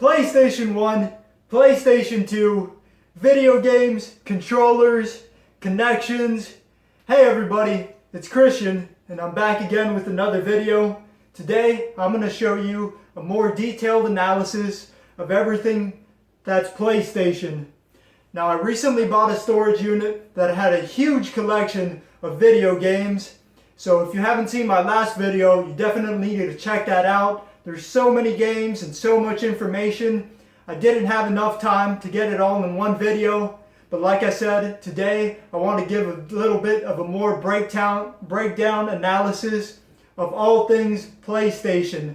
PlayStation 1, PlayStation 2, video games, controllers, connections. Hey everybody, it's Christian and I'm back again with another video. Today I'm going to show you a more detailed analysis of everything that's PlayStation. Now I recently bought a storage unit that had a huge collection of video games. So if you haven't seen my last video, you definitely need to check that out. There's so many games and so much information. I didn't have enough time to get it all in one video. But like I said, today I want to give a little bit of a more breakdown analysis of all things PlayStation.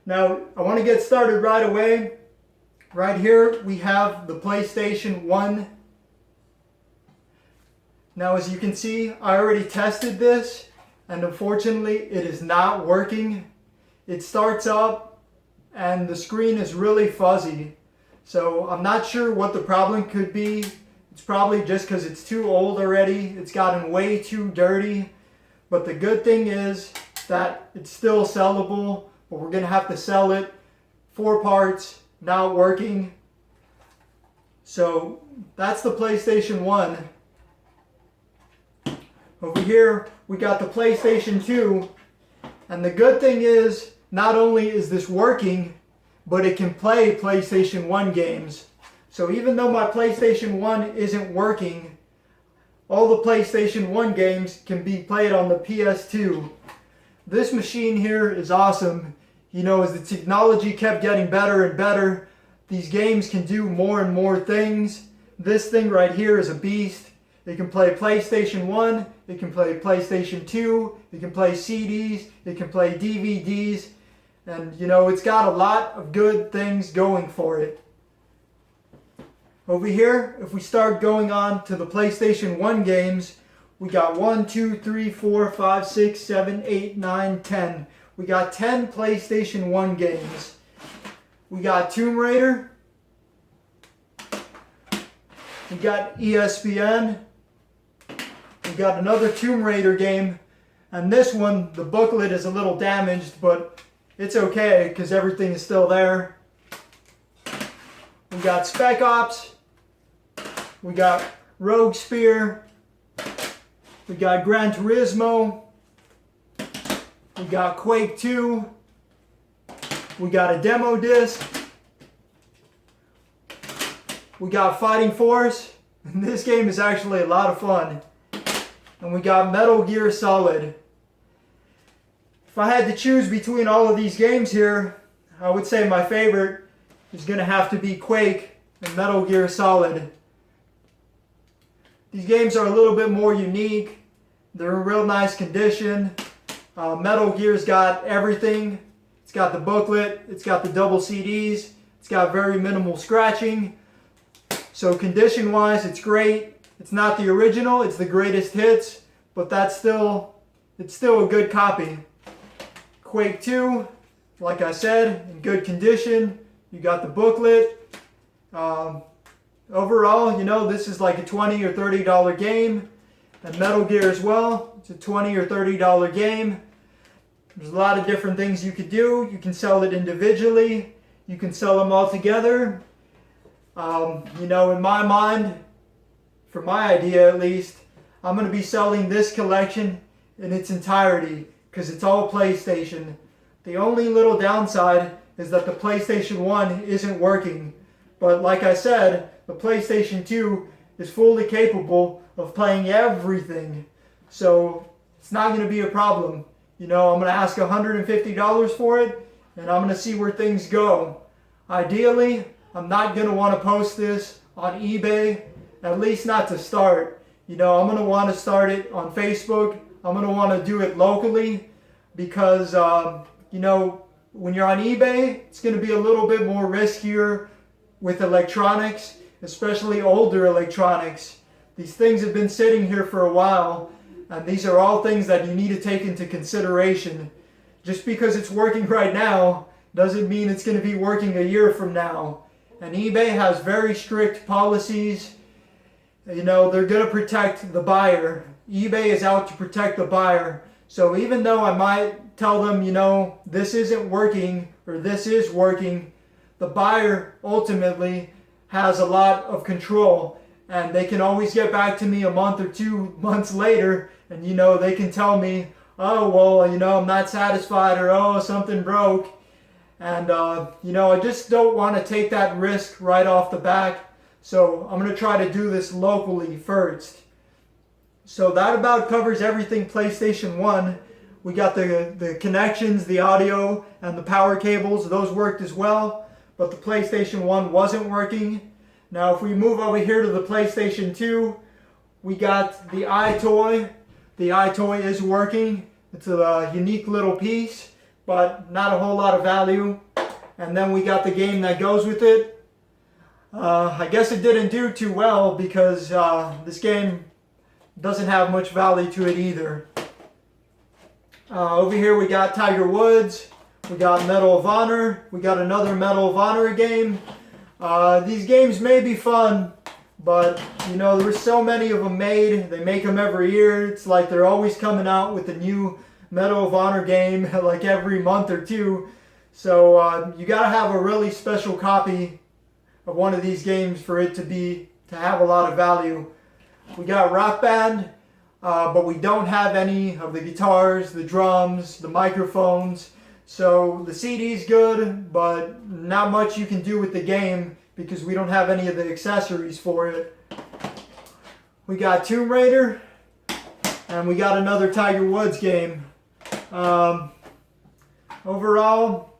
Now I want to get started right away. Right here we have the PlayStation 1. Now as you can see, I already tested this and unfortunately it is not working. It starts up and the screen is really fuzzy. So I'm not sure what the problem could be. It's probably just because it's too old already. It's gotten way too dirty. But the good thing is that it's still sellable, but we're going to have to sell it. 4 parts, not working. So that's the PlayStation 1. Over here we got the PlayStation 2. And the good thing is, not only is this working, but it can play PlayStation 1 games. So even though my PlayStation 1 isn't working, all the PlayStation 1 games can be played on the PS2. This machine here is awesome. You know, as the technology kept getting better and better, these games can do more and more things. This thing right here is a beast. It can play PlayStation 1, it can play PlayStation 2, it can play CDs, it can play DVDs, and you know, it's got a lot of good things going for it. Over here, if we start going on to the PlayStation 1 games, we got 1, 2, 3, 4, 5, 6, 7, 8, 9, 10. We got 10 PlayStation 1 games. We got Tomb Raider. We got ESPN. We got another Tomb Raider game. And this one, the booklet is a little damaged, but it's okay because everything is still there. We got Spec Ops. We got Rogue Spear. We got Gran Turismo. We got Quake 2. We got a demo disc. We got Fighting Force. And this game is actually a lot of fun. And we got Metal Gear Solid. If I had to choose between all of these games here, I would say my favorite is going to have to be Quake and Metal Gear Solid. These games are a little bit more unique. They're in real nice condition. Metal Gear's got everything. It's got the booklet, it's got the double CDs, it's got very minimal scratching. So condition wise it's great. It's not the original, it's the greatest hits, but it's still a good copy. Quake 2, like I said, in good condition. You got the booklet. Overall, you know, this is like a $20 or $30 game. And Metal Gear as well, it's a $20 or $30 game. There's a lot of different things you could do. You can sell it individually. You can sell them all together. You know, in my mind, for my idea at least, I'm going to be selling this collection in its entirety because it's all PlayStation. The only little downside is that the PlayStation 1 isn't working. But like I said, the PlayStation 2 is fully capable of playing everything. So it's not going to be a problem. You know, I'm going to ask $150 for it and I'm going to see where things go. Ideally, I'm not going to want to post this on eBay, at least not to start. You know, I'm going to want to start it on Facebook. I'm going to want to do it locally because, you know, when you're on eBay, it's going to be a little bit more riskier with electronics, especially older electronics. These things have been sitting here for a while, and these are all things that you need to take into consideration. Just because it's working right now doesn't mean it's going to be working a year from now. And eBay has very strict policies. You know, they're going to protect the buyer. eBay is out to protect the buyer. So even though I might tell them, you know, this isn't working or this is working, the buyer ultimately has a lot of control, and they can always get back to me a month or 2 months later, and they can tell me, oh well, I'm not satisfied, or oh, something broke. And I just don't want to take that risk right off the bat, so I'm going to try to do this locally first. So that about covers everything PlayStation 1. We got the connections, the audio, and the power cables. Those worked as well, but the PlayStation 1 wasn't working. Now if we move over here to the PlayStation 2, we got the iToy. The iToy is working. It's a unique little piece, but not a whole lot of value. And then we got the game that goes with it. I guess it didn't do too well because this game doesn't have much value to it either. Over here we got Tiger Woods, we got Medal of Honor, we got another Medal of Honor game. These games may be fun, but there's so many of them made. They make them every year. It's like they're always coming out with a new Medal of Honor game like every month or two. So you gotta have a really special copy of one of these games for it to have a lot of value. We got Rock Band, but we don't have any of the guitars, the drums, the microphones. So the CD's good, but not much you can do with the game because we don't have any of the accessories for it. We got Tomb Raider, and we got another Tiger Woods game. Overall,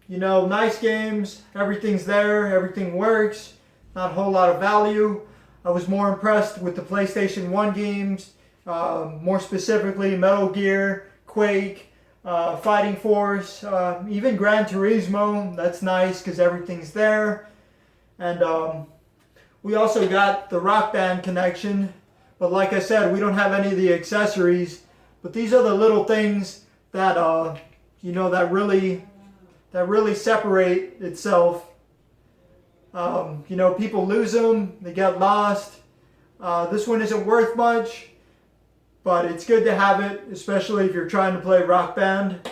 nice games. Everything's there. Everything works. Not a whole lot of value. I was more impressed with the PlayStation 1 games, more specifically Metal Gear, Quake, Fighting Force, even Gran Turismo. That's nice because everything's there. And we also got the Rock Band connection, but like I said, we don't have any of the accessories. But these are the little things that that really separate itself. People lose them, they get lost. This one isn't worth much, but it's good to have it, especially if you're trying to play Rock Band.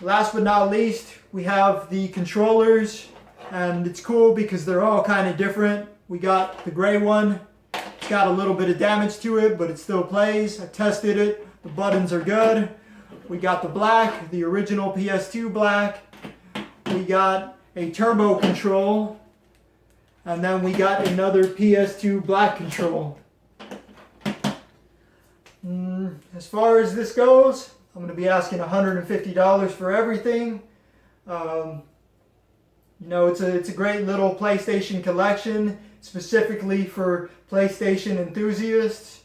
Last but not least, we have the controllers, and it's cool because they're all kind of different. We got the gray one. It's got a little bit of damage to it, but it still plays. I tested it. The buttons are good. We got the black, the original PS2 black. We got a turbo control. And then we got another PS2 black control. As far as this goes, I'm going to be asking $150 for everything. It's a great little PlayStation collection, specifically for PlayStation enthusiasts.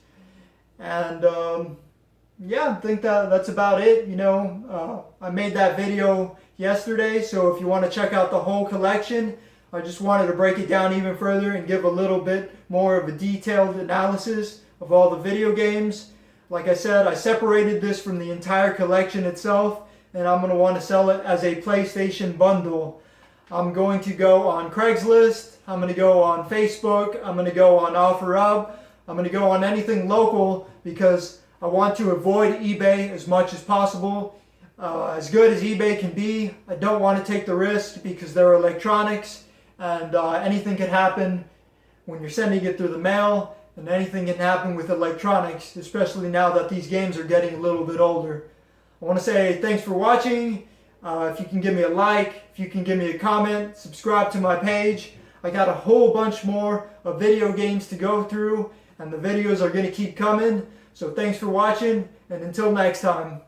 And I think that's about it. I made that video yesterday, so if you want to check out the whole collection, I just wanted to break it down even further and give a little bit more of a detailed analysis of all the video games. Like I said, I separated this from the entire collection itself, and I'm going to want to sell it as a PlayStation bundle. I'm going to go on Craigslist, I'm going to go on Facebook, I'm going to go on OfferUp, I'm going to go on anything local because I want to avoid eBay as much as possible. As good as eBay can be, I don't want to take the risk because they're electronics, and anything can happen when you're sending it through the mail, and anything can happen with electronics, especially now that these games are getting a little bit older. I want to say thanks for watching. If you can give me a like, if you can give me a comment, subscribe to my page. I got a whole bunch more of video games to go through, and the videos are going to keep coming. So thanks for watching, and until next time.